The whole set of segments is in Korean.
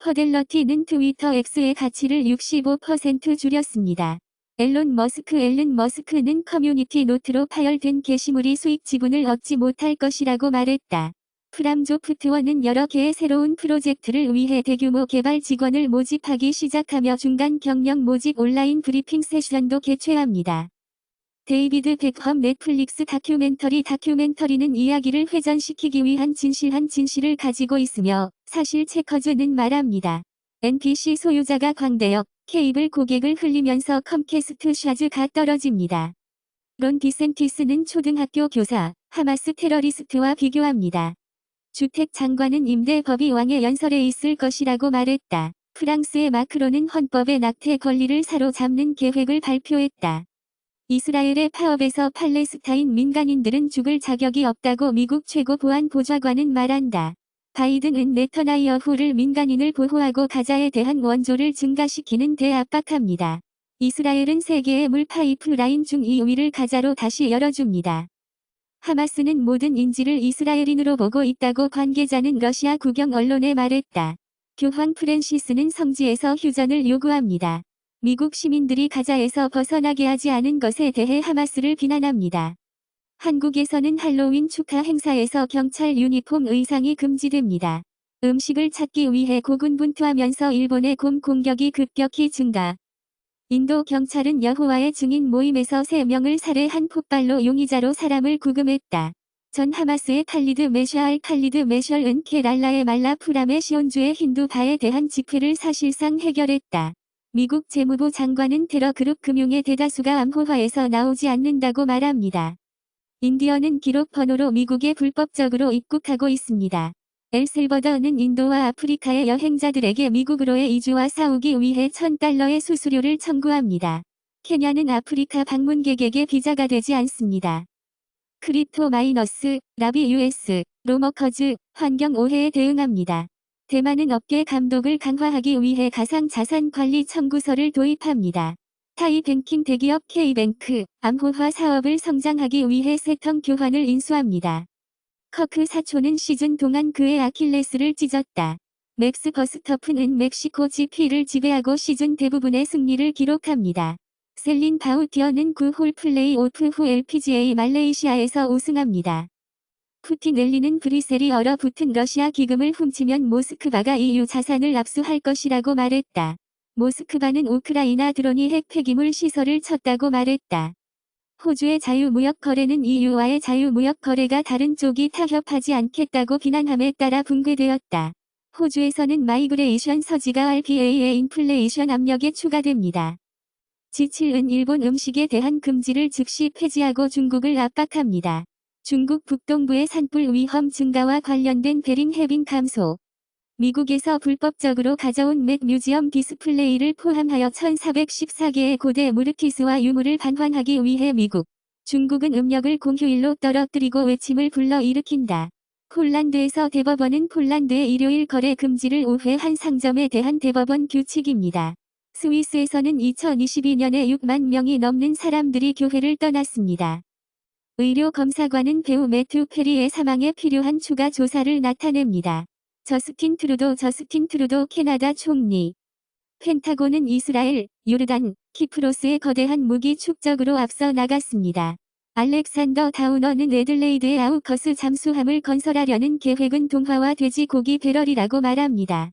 퍼델러티는 트위터 X의 가치를 65% 줄였습니다. 앨런 머스크는 커뮤니티 노트로 파열된 게시물이 수익 지분을 얻지 못할 것이라고 말했다. 프람조프트원은 여러 개의 새로운 프로젝트를 위해 대규모 개발 직원을 모집하기 시작하며 중간 경력 모집 온라인 브리핑 세션도 개최합니다. 데이비드 베컴 넷플릭스 다큐멘터리는 이야기를 회전시키기 위한 진실한 진실을 가지고 있으며 사실 체커즈는 말합니다. NBC 소유자가 광대역, 케이블 고객을 흘리면서 컴캐스트 샤즈가 떨어집니다. 론 디센티스는 초등학교 교사, 하마스 테러리스트와 비교합니다. 주택 장관은 임대법이 왕의 연설에 있을 것이라고 말했다. 프랑스의 마크론은 헌법의 낙태 권리를 사로잡는 계획을 발표했다. 이스라엘의 파업에서 팔레스타인 민간인들은 죽을 자격이 없다고 미국 최고 보안 보좌관은 말한다. 바이든은 네터나야후를 민간인을 보호하고 가자에 대한 원조를 증가시키는 데 압박합니다. 이스라엘은 세계의 물 파이프라인 중 2위를 가자로 다시 열어줍니다. 하마스는 모든 인질을 이스라엘인으로 보고 있다고 관계자는 러시아 국영 언론에 말했다. 교황 프랜시스는 성지에서 휴전을 요구합니다. 미국 시민들이 가자에서 벗어나게 하지 않은 것에 대해 하마스를 비난합니다. 한국에서는 할로윈 축하 행사에서 경찰 유니폼 의상이 금지됩니다. 음식을 찾기 위해 고군분투하면서 일본의 곰 공격이 급격히 증가. 인도 경찰은 여호와의 증인 모임에서 3명을 살해한 폭발로 용의자로 사람을 구금했다. 전 하마스의 칼리드 메셜은 케랄라의 말라프람의 시온주의 힌두파에 대한 집회를 사실상 해결했다. 미국 재무부 장관은 테러 그룹 금융의 대다수가 암호화에서 나오지 않는다고 말합니다. 인디언은 기록 번호로 미국에 불법적으로 입국하고 있습니다. 엘살바도르는 인도와 아프리카의 여행자들에게 미국으로의 이주와 싸우기 위해 $1,000의 수수료를 청구합니다. 케냐는 아프리카 방문객에게 비자가 되지 않습니다. 크립토 마이너스, 라비 US, 로머커즈, 환경 오해에 대응합니다. 대만은 업계 감독을 강화하기 위해 가상자산 관리 청구서를 도입합니다. 타이 뱅킹 대기업 K뱅크, 암호화 사업을 성장하기 위해 세텀 교환을 인수합니다. 커크 사초는 시즌 동안 그의 아킬레스를 찢었다. 맥스 버스터픈은 멕시코 GP를 지배하고 시즌 대부분의 승리를 기록합니다. 셀린 바우티어는 9홀 플레이오프 후 LPGA 말레이시아에서 우승합니다. 푸틴 브리셀이 얼어붙은 러시아 기금을 훔치면 모스크바가 EU 자산을 압수할 것이라고 말했다. 모스크바는 우크라이나 드론이 핵 폐기물 시설을 쳤다고 말했다. 호주의 자유무역 거래는 EU와의 자유무역 거래가 다른 쪽이 타협하지 않겠다고 비난함에 따라 붕괴되었다. 호주에서는 마이그레이션 서지가 RPA의 인플레이션 압력에 추가됩니다. G7은 일본 음식에 대한 금지를 즉시 폐지하고 중국을 압박합니다. 중국 북동부의 산불 위험 증가와 관련된 베링 해빙 감소. 미국에서 불법적으로 가져온 맥 뮤지엄 디스플레이를 포함하여 1414개의 고대 무르키스와 유물을 반환하기 위해 미국, 중국은 음력을 공휴일로 떨어뜨리고 외침을 불러일으킨다. 폴란드에서 대법원은 폴란드의 일요일 거래 금지를 우회한 상점에 대한 대법원 규칙입니다. 스위스에서는 2022년에 6만 명이 넘는 사람들이 교회를 떠났습니다. 의료검사관은 배우 매튜 페리의 사망에 필요한 추가 조사를 나타냅니다. 저스틴 트루도 캐나다 총리. 펜타곤은 이스라엘, 요르단, 키프로스의 거대한 무기 축적으로 앞서 나갔습니다. 알렉산더 다우너는 애들레이드의 아우커스 잠수함을 건설하려는 계획은 동화와 돼지고기 배럴이라고 말합니다.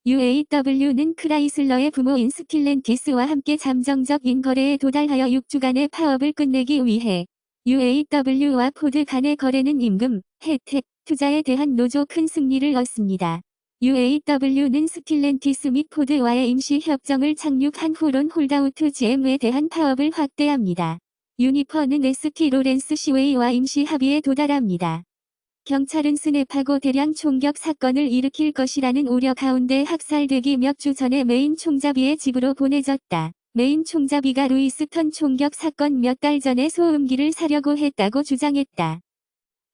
UAW는 크라이슬러의 부모인 스틸렌티스와 함께 잠정적인 거래에 도달하여 6주간의 파업을 끝내기 위해 UAW와 포드 간의 거래는 임금, 혜택, 투자에 대한 노조 큰 승리를 얻습니다. UAW는 스틸렌티스 및 포드와의 임시 협정을 착륙한 후 론 홀다우트 GM에 대한 파업을 확대합니다. 유니퍼는 ST 로렌스 시웨이와 임시 합의에 도달합니다. 경찰은 스냅하고 대량 총격 사건을 일으킬 것이라는 우려 가운데 학살되기 몇 주 전에 메인 총잡이의 집으로 보내졌다. 메인 총잡이가 루이스턴 총격 사건 몇 달 전에 소음기를 사려고 했다고 주장했다.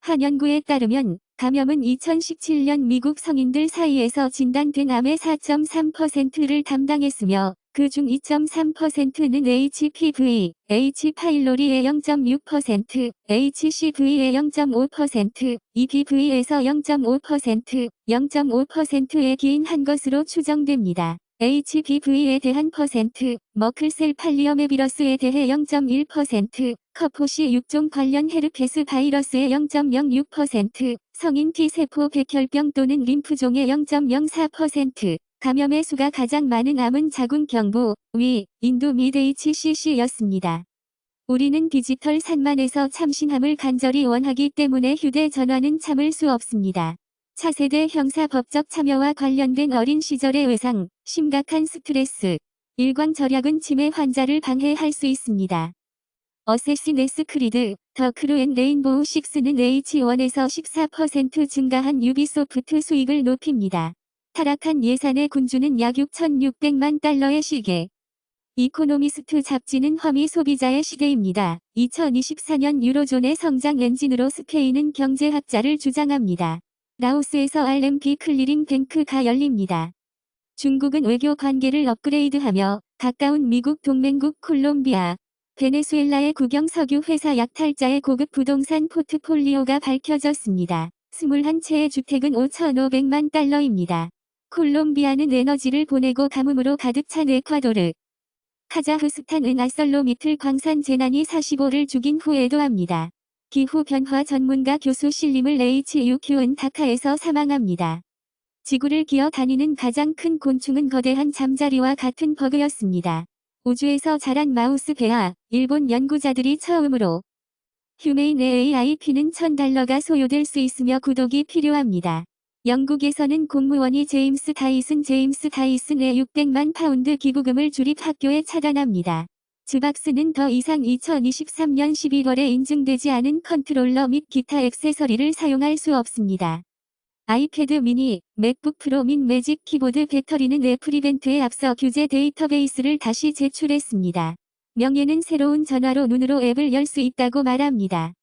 한 연구에 따르면 감염은 2017년 미국 성인들 사이에서 진단된 암의 4.3%를 담당했으며 그중 2.3%는 HPV, H 파일로리의 0.6%, HCV의 0.5%, EPV에서 0.5%, 0.5%에 기인한 것으로 추정됩니다. HPV에 대한 퍼센트, 머클셀 팔리엄의 비러스에 대해 0.1%, 커포시 6종 관련 헤르페스 바이러스의 0.06%, 성인 T세포 백혈병 또는 림프종의 0.04%, 감염의 수가 가장 많은 암은 자궁 경부, 위, 인도 및 HCC였습니다. 우리는 디지털 산만에서 참신함을 간절히 원하기 때문에 휴대전화는 참을 수 없습니다. 차세대 형사법적 참여와 관련된 어린 시절의 외상, 심각한 스트레스, 일광 절약은 치매 환자를 방해할 수 있습니다. 어세시네스 크리드, 더 크루 앤 레인보우 6는 H1에서 14% 증가한 유비소프트 수익을 높입니다. 타락한 예산의 군주는 약 6,600만 달러의 시계. 이코노미스트 잡지는 허미 소비자의 시대입니다. 2024년 유로존의 성장 엔진으로 스페인은 경제학자를 주장합니다. 라오스에서 RMB 클리링 뱅크가 열립니다. 중국은 외교 관계를 업그레이드하며 가까운 미국 동맹국 콜롬비아, 베네수엘라의 국영 석유 회사 약탈자의 고급 부동산 포트폴리오가 밝혀졌습니다. 21채의 주택은 5,500만 달러입니다. 콜롬비아는 에너지를 보내고 가뭄으로 가득 찬 에콰도르. 카자흐스탄은 아설로미틀 광산 재난이 45를 죽인 후에도 합니다. 기후변화 전문가 교수 실림을 HUQ은 다카에서 사망합니다. 지구를 기어 다니는 가장 큰 곤충은 거대한 잠자리와 같은 버그였습니다. 우주에서 자란 마우스 베아, 일본 연구자들이 처음으로 휴메인 AIP는 $1,000가 소요될 수 있으며 구독이 필요합니다. 영국에서는 공무원이 제임스 다이슨의 600만 파운드 기부금을 주립 학교에 차단합니다. 즈박스는 더 이상 2023년 12월에 인증되지 않은 컨트롤러 및 기타 액세서리를 사용할 수 없습니다. 아이패드 미니, 맥북 프로 및 매직 키보드 배터리는 애플 이벤트에 앞서 규제 데이터베이스를 다시 제출했습니다. 명예는 새로운 전화로 눈으로 앱을 열 수 있다고 말합니다.